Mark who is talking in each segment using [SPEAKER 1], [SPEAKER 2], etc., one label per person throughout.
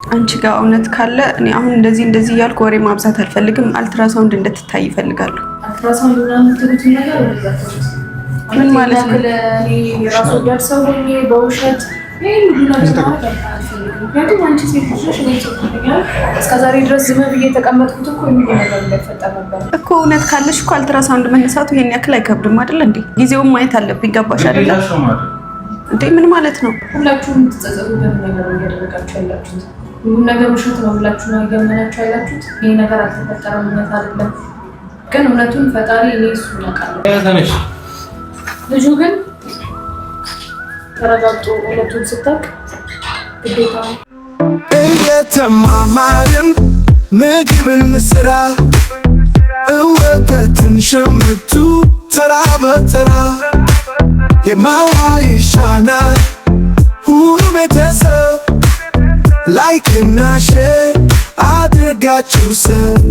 [SPEAKER 1] አንቺ ጋር እውነት ካለ እኔ አሁን እንደዚህ እያልኩ ወሬ ማብዛት አልፈልግም። አልትራሳውንድ እንድትታይ ይፈልጋሉ።
[SPEAKER 2] አልትራሳውንድ ምናምን የምትሉትን ነገር ወደዛ
[SPEAKER 1] ምን ማለት ነው?
[SPEAKER 2] እኔ ራሱ ወዳድ ሰው ሆኜ በውሸት ይሄን ሁሉ ነገር ማለት አልፈልግም። ምክንያቱም አንቺ ሴት ልጅ እኔ ሴት ልጅ እስከዛሬ ድረስ ዝም ብዬ የተቀመጥኩት እኮ የሚል ነገር እንዳይፈጠር ነበር
[SPEAKER 1] እኮ። እውነት ካለሽ እኮ አልትራሳውንድ መነሳቱ ይሄን ያክል አይከብድም አይደል እንዴ? ጊዜውን ማየት አለብኝ። ገባሽ አይደል እንዴ? ምን ማለት ነው?
[SPEAKER 2] ሁላችሁም የምትጸጸቱበት ነገር እያደረጋችሁ ያላችሁት ሁሉም ነገር ውሸት ነው ብላችሁ ነው እያመናችሁ ያላችሁት። ይሄ ነገር አልተፈጠረም፣ እውነት አይደለም። ግን እውነቱን ፈጣሪ እኔ እሱ ያውቃል። ልጁ ግን ተረጋግጦ እውነቱን ስታውቅ ግዴታ ነው።
[SPEAKER 3] እየተማማርን ምግብን ስራ እወተትን ሸምቱ ተራ በተራ የማዋ ይሻናል ሁሉ ቤተሰብ ላይክ እና ሼር አድርጋችሁ ሰብ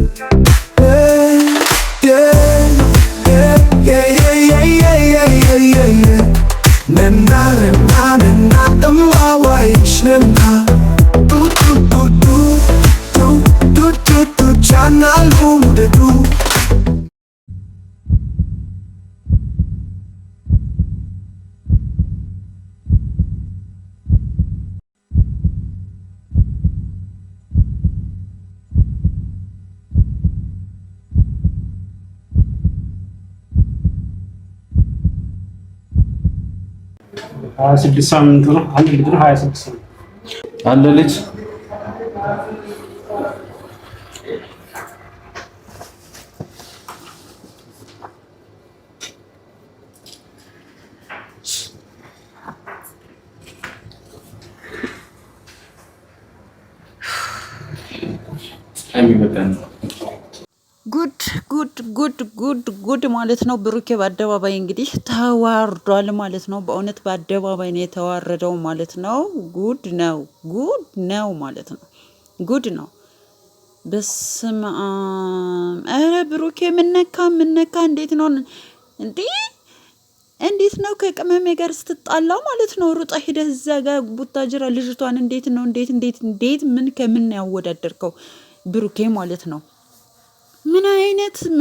[SPEAKER 3] ነና እማዋይሽ ነና ቻናል ውደዱ
[SPEAKER 4] ስድስት ሳምንቱ ነው። አንድ ልጅ ነው 26 ነው።
[SPEAKER 5] አንድ ልጅ
[SPEAKER 6] ጉድ ማለት ነው። ብሩኬ በአደባባይ እንግዲህ ተዋርዷል ማለት ነው። በእውነት በአደባባይ ነው የተዋረደው ማለት ነው። ጉድ ነው ማለት ነው። ጉድ ነው። በስመ አብ። ኧረ ብሩኬ ምነካ? እንዴት ነው እንዴ? እንዴት ነው ከቅመሜ ጋር ስትጣላ ማለት ነው ሩጣ ሄደህ እዛ ጋር ቡታጅራ ልጅቷን እንዴት ነው እንዴት ምን ከምን ያወዳደርከው ብሩኬ ማለት ነው? ምን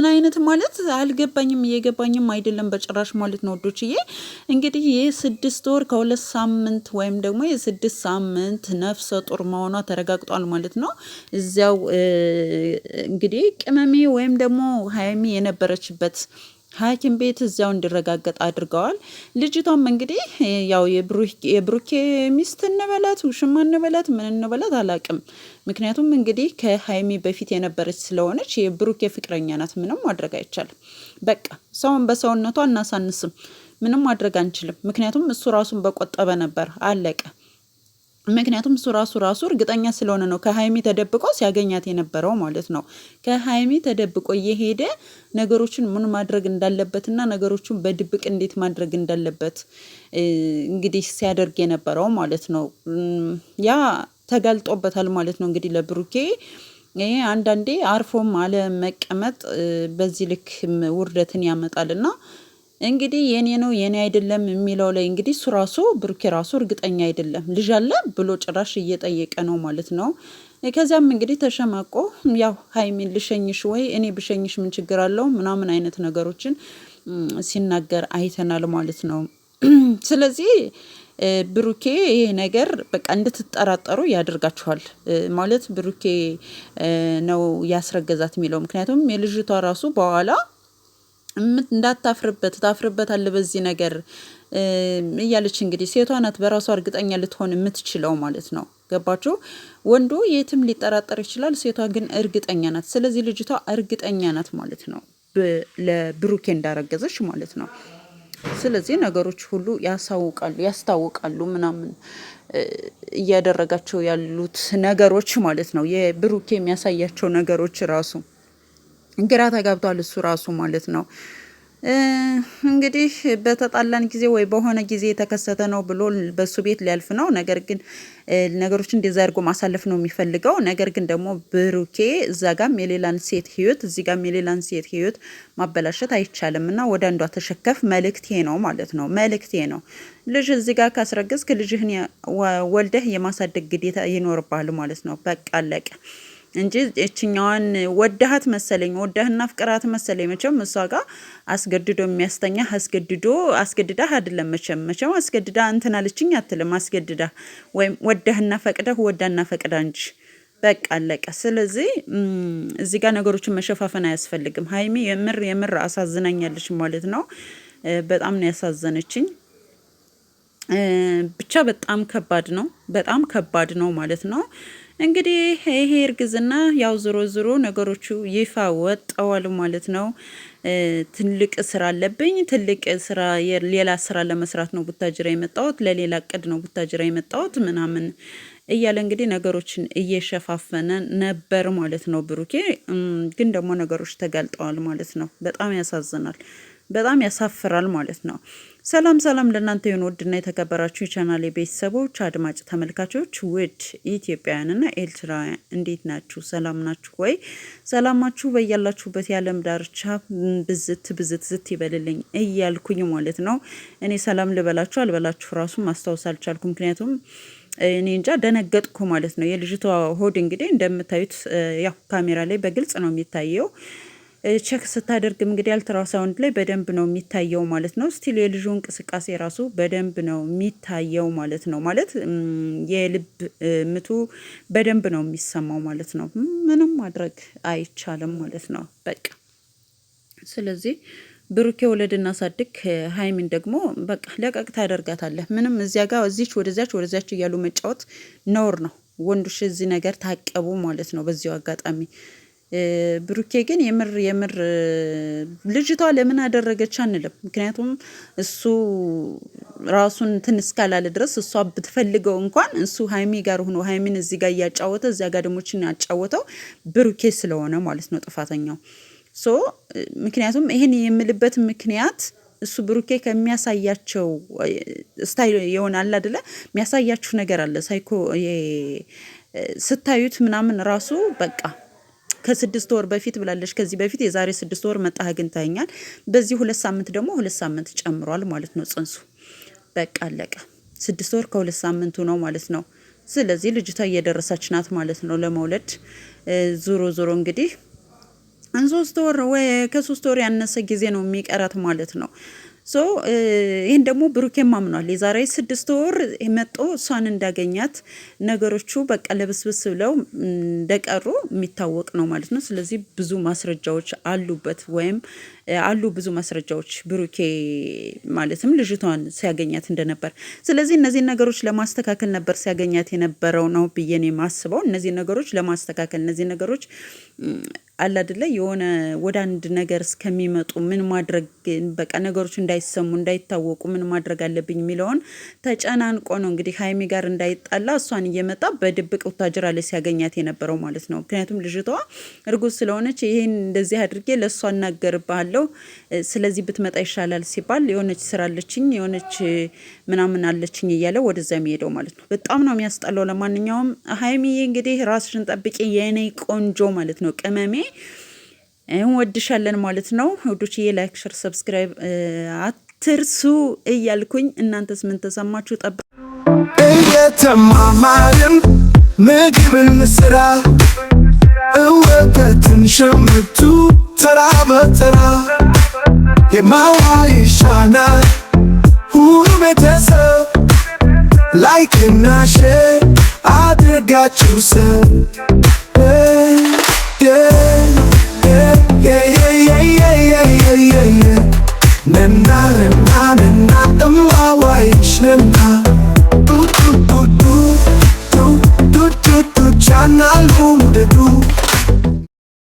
[SPEAKER 6] አይነት ማለት አልገባኝም፣ እየገባኝም አይደለም በጭራሽ ማለት ነው። ወዶችዬ እንግዲህ የ6 ወር ከ2 ሳምንት ወይም ደግሞ የ6 ሳምንት ነፍሰ ጡር መሆኗ ተረጋግጧል ማለት ነው። እዚያው እንግዲህ ቅመሜ ወይም ደግሞ ሀይሚ የነበረችበት ሐኪም ቤት እዚያው እንዲረጋገጥ አድርገዋል። ልጅቷም እንግዲህ ያው የብሩኬ ሚስት እንበላት ውሽማ እንበላት ምን እንበላት አላቅም። ምክንያቱም እንግዲህ ከሀይሚ በፊት የነበረች ስለሆነች የብሩኬ ፍቅረኛ ናት። ምንም ማድረግ አይቻልም። በቃ ሰውን በሰውነቷ እናሳንስም፣ ምንም ማድረግ አንችልም። ምክንያቱም እሱ ራሱን በቆጠበ ነበር፣ አለቀ። ምክንያቱም እሱ ራሱ እርግጠኛ ስለሆነ ነው ከሀይሚ ተደብቆ ሲያገኛት የነበረው ማለት ነው። ከሀይሚ ተደብቆ እየሄደ ነገሮችን ምን ማድረግ እንዳለበትና ነገሮችን በድብቅ እንዴት ማድረግ እንዳለበት እንግዲህ ሲያደርግ የነበረው ማለት ነው። ያ ተጋልጦበታል ማለት ነው። እንግዲህ ለብሩኬ ይሄ አንዳንዴ አርፎም አለ መቀመጥ በዚህ ልክ ውርደትን ያመጣልና እንግዲህ የኔ ነው የኔ አይደለም የሚለው ላይ እንግዲህ እሱ ራሱ ብሩኬ ራሱ እርግጠኛ አይደለም። ልጅ አለ ብሎ ጭራሽ እየጠየቀ ነው ማለት ነው። ከዚያም እንግዲህ ተሸማቆ ያው ሀይሚን ልሸኝሽ ወይ እኔ ብሸኝሽ ምን ችግር አለው ምናምን አይነት ነገሮችን ሲናገር አይተናል ማለት ነው። ስለዚህ ብሩኬ ይሄ ነገር በቃ እንድትጠራጠሩ ያደርጋችኋል ማለት ብሩኬ ነው ያስረገዛት የሚለው ምክንያቱም የልጅቷ ራሱ በኋላ እንዳታፍርበት ታፍርበታል በዚህ ነገር እያለች እንግዲህ ሴቷ ናት በራሷ እርግጠኛ ልትሆን የምትችለው ማለት ነው። ገባችሁ? ወንዱ የትም ሊጠራጠር ይችላል፣ ሴቷ ግን እርግጠኛ ናት። ስለዚህ ልጅቷ እርግጠኛ ናት ማለት ነው ለብሩኬ እንዳረገዘች ማለት ነው። ስለዚህ ነገሮች ሁሉ ያስታውቃሉ ምናምን እያደረጋቸው ያሉት ነገሮች ማለት ነው። የብሩኬ የሚያሳያቸው ነገሮች ራሱ ግራ ተጋብቷል እሱ ራሱ ማለት ነው። እንግዲህ በተጣላን ጊዜ ወይ በሆነ ጊዜ የተከሰተ ነው ብሎ በሱ ቤት ሊያልፍ ነው። ነገር ግን ነገሮች እንደዛ አድርጎ ማሳለፍ ነው የሚፈልገው። ነገር ግን ደግሞ ብሩኬ እዛ ጋም የሌላን ሴት ህይወት እዚህ ጋም የሌላን ሴት ህይወት ማበላሸት አይቻልም እና ወደ አንዷ ተሸከፍ መልእክቴ ነው ማለት ነው። መልእክቴ ነው ልጅ እዚህ ጋር ካስረገዝክ ልጅህን ወልደህ የማሳደግ ግዴታ ይኖርብሃል ማለት ነው። በቃ አለቀ እንጂ እችኛዋን ወዳሃት መሰለኝ ወዳህና ፍቅራት መሰለኝ መቼም እሷ ጋር አስገድዶ የሚያስተኛ አስገድዳ አይደለም መቼም አስገድዳ እንትን አለችኝ አትልም። አስገድዳ ወይም ወዳህና ፈቅዳ እንጂ በቃ አለቀ። ስለዚህ እዚህ ጋር ነገሮችን መሸፋፈን አያስፈልግም። ሀይሚ የምር አሳዝናኛለች ማለት ነው። በጣም ነው ያሳዘነችኝ። ብቻ በጣም ከባድ ነው ማለት ነው። እንግዲህ ይሄ እርግዝና ያው ዞሮ ነገሮቹ ይፋ ወጣዋል ማለት ነው። ትልቅ ስራ አለብኝ ሌላ ስራ ለመስራት ነው ቡታጅራ የመጣሁት ለሌላ እቅድ ነው ቡታጅራ የመጣሁት ምናምን እያለ እንግዲህ ነገሮችን እየሸፋፈነ ነበር ማለት ነው። ብሩኬ ግን ደግሞ ነገሮች ተጋልጠዋል ማለት ነው። በጣም ያሳዝናል፣ በጣም ያሳፍራል ማለት ነው። ሰላም ለእናንተ የሆነ ውድና የተከበራችሁ የቻናሌ ቤተሰቦች አድማጭ ተመልካቾች ውድ ኢትዮጵያውያንና ኤርትራውያን እንዴት ናችሁ? ሰላም ናችሁ ወይ? ሰላማችሁ በያላችሁበት የዓለም ዳርቻ ብዝት ይበልልኝ እያልኩኝ ማለት ነው። እኔ ሰላም ልበላችሁ አልበላችሁ ራሱ ማስታወስ አልቻልኩም። ምክንያቱም እኔ እንጃ ደነገጥኩ ማለት ነው። የልጅቷ ሆድ እንግዲህ እንደምታዩት ያው ካሜራ ላይ በግልጽ ነው የሚታየው። ቼክ ስታደርግም እንግዲህ አልትራሳውንድ ላይ በደንብ ነው የሚታየው ማለት ነው። ስቲል የልጁ እንቅስቃሴ ራሱ በደንብ ነው የሚታየው ማለት ነው። ማለት የልብ ምቱ በደንብ ነው የሚሰማው ማለት ነው። ምንም ማድረግ አይቻልም ማለት ነው። በቃ ስለዚህ ብሩኬ ወለድና ሳድግ ሀይሚን ደግሞ በቃ ለቀቅ ታደርጋታለህ። ምንም እዚያ ጋር ወደዛች እያሉ መጫወት ነውር ነው። ወንዶች እዚህ ነገር ታቀቡ ማለት ነው። በዚሁ አጋጣሚ ብሩኬ ግን የምር ልጅቷ ለምን አደረገች አንልም። ምክንያቱም እሱ ራሱን እንትን እስካላለ ድረስ እሷ ብትፈልገው እንኳን እሱ ሀይሚ ጋር ሆኖ ሀይሚን እዚህ ጋር እያጫወተ እዚያ ጋር ደሞችን ያጫወተው ብሩኬ ስለሆነ ማለት ነው ጥፋተኛው። ምክንያቱም ይሄን የምልበት ምክንያት እሱ ብሩኬ ከሚያሳያቸው ስታይል ይሆናል አይደለ? የሚያሳያችሁ ነገር አለ ሳይኮ ስታዩት ምናምን ራሱ በቃ ከ6 ወር በፊት ብላለች። ከዚህ በፊት የዛሬ 6 ወር መጣህ አግኝተኸኛል። በዚህ 2 ሳምንት ደግሞ 2 ሳምንት ጨምሯል ማለት ነው ጽንሱ። በቃ አለቀ። 6 ወር ከ2 ሳምንቱ ነው ማለት ነው። ስለዚህ ልጅቷ እየደረሰች ናት ማለት ነው ለመውለድ። ዞሮ እንግዲህ 3 ወር ወይ ከ3 ወር ያነሰ ጊዜ ነው የሚቀራት ማለት ነው። ይህን ደግሞ ብሩኬም አምኗል። የዛሬ 6 ወር መጦ እሷን እንዳገኛት ነገሮቹ በቃ ለብስብስ ብለው እንደቀሩ የሚታወቅ ነው ማለት ነው። ስለዚህ ብዙ ማስረጃዎች አሉበት ብዙ ማስረጃዎች ብሩኬ ማለትም ልጅቷን ሲያገኛት እንደነበር። ስለዚህ እነዚህ ነገሮች ለማስተካከል ነበር ሲያገኛት የነበረው ነው ብዬ ነው የማስበው። እነዚህ ነገሮች ለማስተካከል እነዚህ ነገሮች አላደለ የሆነ ወደ አንድ ነገር እስከሚመጡ ምን ማድረግ በቃ ነገሮች እንዳይሰሙ እንዳይታወቁ ምን ማድረግ አለብኝ የሚለውን ተጨናንቆ ነው እንግዲህ ሀይሚ ጋር እንዳይጣላ እሷን እየመጣ በድብቅ ወታጅራ ላይ ሲያገኛት የነበረው ማለት ነው። ምክንያቱም ልጅቷ እርጉዝ ስለሆነች ይሄን እንደዚህ አድርጌ ለእሷ እናገርባለሁ ስለዚህ ብትመጣ ይሻላል ሲባል የሆነች ስራ አለችኝ የሆነች ምናምን አለችኝ እያለ ወደዛ የሚሄደው ማለት ነው። በጣም ነው የሚያስጠላው። ለማንኛውም ሀይሚዬ እንግዲህ ራስሽን ጠብቂ የኔ ቆንጆ ማለት ነው። ቅመሜ እንወድሻለን ማለት ነው። ወዶችዬ ላይክ፣ ሼር፣ ሰብስክራይብ አትርሱ እያልኩኝ እናንተስ ምን ተሰማችሁ?
[SPEAKER 3] እየተማማርን ምግብን ስራ እወተትን ሸምቱ ተራ በተራ የማዋ ይሻናል ሁሉ ቤተሰብ ላይክና ሼር አድርጋችሁ ሰብ na na na na